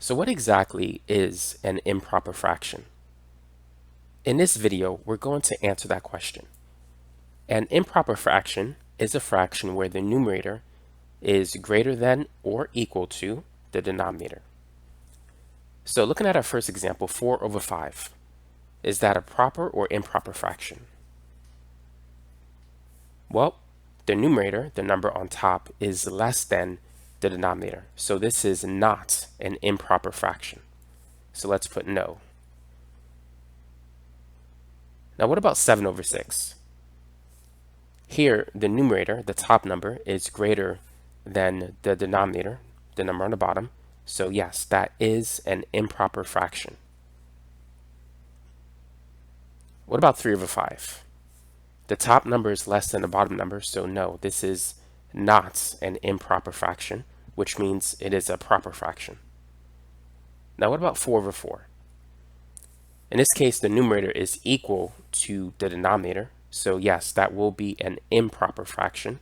So what exactly is an improper fraction? In this video, we're going to answer that question. An improper fraction is a fraction where the numerator is greater than or equal to the denominator. So looking at our first example, 4 over 5. Is that a proper or improper fraction? Well, the numerator, the number on top, is less than the denominator. So this is not an improper fraction. So let's put no. Now what about 7 over 6? Here, the numerator, the top number, is greater than the denominator, the number on the bottom. So yes, that is an improper fraction. What about 3 over 5? The top number is less than the bottom number, so no, this is not an improper fraction, which means it is a proper fraction. Now what about 4 over 4? In this case, the numerator is equal to the denominator, so yes, that will be an improper fraction.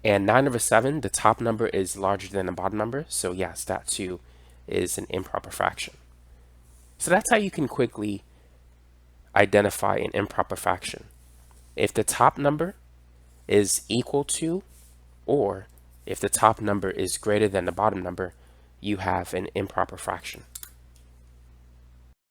And 9 over 7, the top number is larger than the bottom number, so yes, that too is an improper fraction. So that's how you can quickly identify an improper fraction. If the top number is equal to, or if the top number is greater than the bottom number, you have an improper fraction.